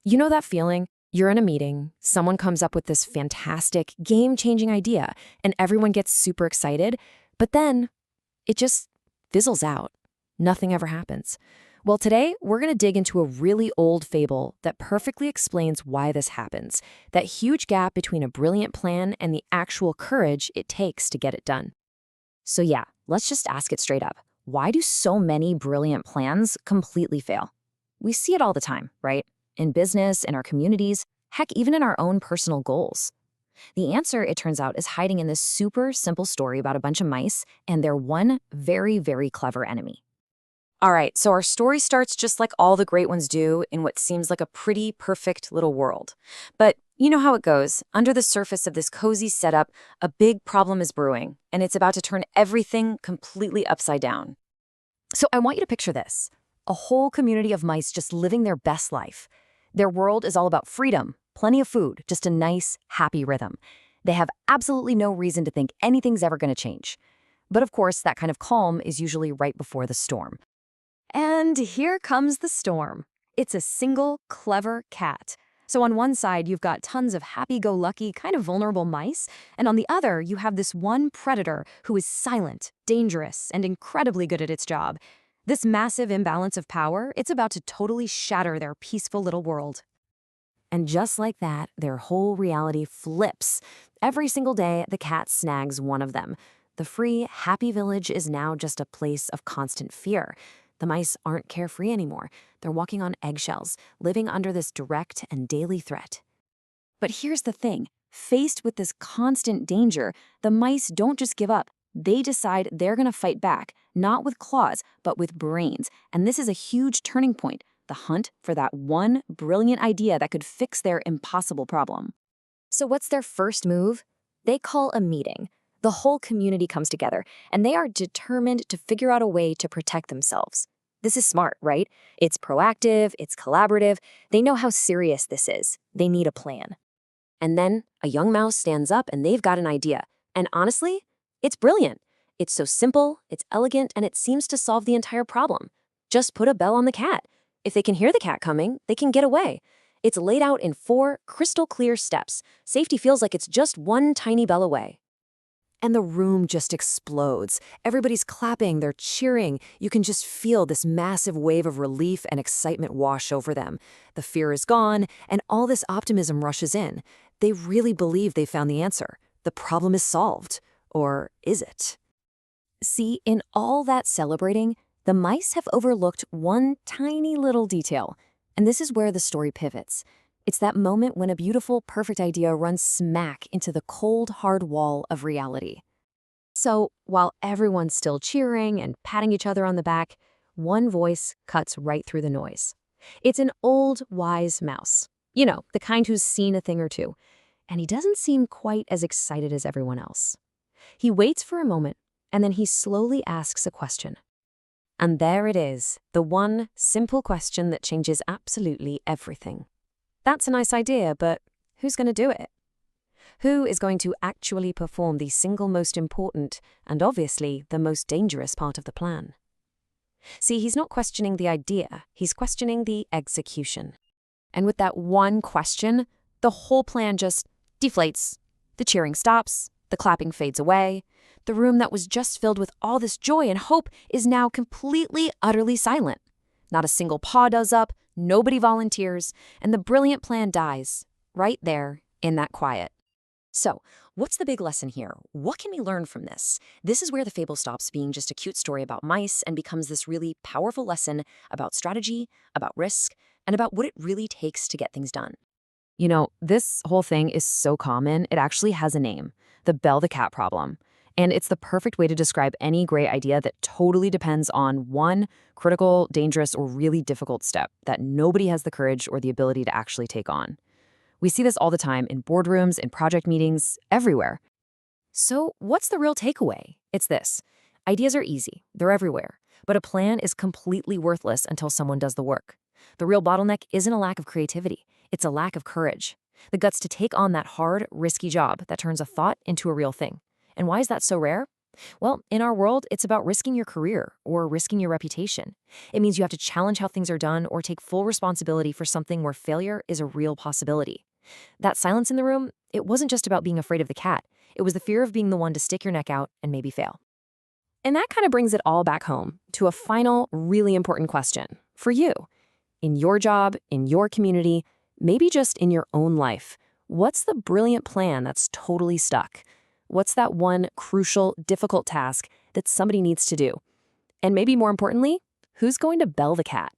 You know that feeling? You're in a meeting, someone comes up with this fantastic, game-changing idea, and everyone gets super excited, but then it just fizzles out. Nothing ever happens. Well, today we're going to dig into a really old fable that perfectly explains why this happens, that huge gap between a brilliant plan and the actual courage it takes to get it done. So yeah, let's just ask it straight up. Why do so many brilliant plans completely fail? We see it all the time, right? In business, in our communities, heck, even in our own personal goals. The answer, it turns out, is hiding in this super simple story about a bunch of mice and their one very, very clever enemy. All right, so our story starts just like all the great ones do in what seems like a pretty perfect little world. But you know how it goes. Under the surface of this cozy setup, a big problem is brewing, and it's about to turn everything completely upside down. So I want you to picture this. A whole community of mice just living their best life. Their world is all about freedom, plenty of food, just a nice, happy rhythm. They have absolutely no reason to think anything's ever going to change. But of course, that kind of calm is usually right before the storm. And here comes the storm. It's a single, clever cat. So on one side, you've got tons of happy-go-lucky, kind of vulnerable mice, and on the other, you have this one predator who is silent, dangerous, and incredibly good at its job. This massive imbalance of power, it's about to totally shatter their peaceful little world. And just like that, their whole reality flips. Every single day, the cat snags one of them. The free, happy village is now just a place of constant fear. The mice aren't carefree anymore. They're walking on eggshells, living under this direct and daily threat. But here's the thing. Faced with this constant danger, the mice don't just give up. They decide they're going to fight back, not with claws, but with brains. And this is a huge turning point, the hunt for that one brilliant idea that could fix their impossible problem. So what's their first move? They call a meeting. The whole community comes together, and they are determined to figure out a way to protect themselves. This is smart, right? It's proactive, it's collaborative. They know how serious this is. They need a plan. And then a young mouse stands up and they've got an idea. And honestly, it's brilliant. It's so simple, it's elegant, and it seems to solve the entire problem. Just put a bell on the cat. If they can hear the cat coming, they can get away. It's laid out in 4 crystal clear steps. Safety feels like it's just one tiny bell away. And the room just explodes. Everybody's clapping, they're cheering. You can just feel this massive wave of relief and excitement wash over them. The fear is gone, and all this optimism rushes in. They really believe they found the answer. The problem is solved. Or is it? See, in all that celebrating, the mice have overlooked one tiny little detail. And this is where the story pivots. It's that moment when a beautiful, perfect idea runs smack into the cold, hard wall of reality. So, while everyone's still cheering and patting each other on the back, one voice cuts right through the noise. It's an old, wise mouse. You know, the kind who's seen a thing or two. And he doesn't seem quite as excited as everyone else. He waits for a moment, and then he slowly asks a question. And there it is, the one simple question that changes absolutely everything. That's a nice idea, but who's going to do it? Who is going to actually perform the single most important and obviously the most dangerous part of the plan? See, he's not questioning the idea, he's questioning the execution. And with that one question, the whole plan just deflates. The cheering stops, the clapping fades away. The room that was just filled with all this joy and hope is now completely, utterly silent. Not a single paw does up, nobody volunteers, and the brilliant plan dies, right there in that quiet. So, what's the big lesson here? What can we learn from this? This is where the fable stops being just a cute story about mice and becomes this really powerful lesson about strategy, about risk, and about what it really takes to get things done. You know, this whole thing is so common, it actually has a name, the bell the cat problem. And it's the perfect way to describe any great idea that totally depends on one critical, dangerous, or really difficult step that nobody has the courage or the ability to actually take on. We see this all the time in boardrooms, in project meetings, everywhere. So what's the real takeaway? It's this. Ideas are easy, they're everywhere, but a plan is completely worthless until someone does the work. The real bottleneck isn't a lack of creativity, it's a lack of courage. The guts to take on that hard, risky job that turns a thought into a real thing. And why is that so rare? Well, in our world, it's about risking your career or risking your reputation. It means you have to challenge how things are done or take full responsibility for something where failure is a real possibility. That silence in the room, it wasn't just about being afraid of the cat. It was the fear of being the one to stick your neck out and maybe fail. And that kind of brings it all back home to a final, really important question for you. In your job, in your community, maybe just in your own life, what's the brilliant plan that's totally stuck? What's that one crucial, difficult task that somebody needs to do? And maybe more importantly, who's going to bell the cat?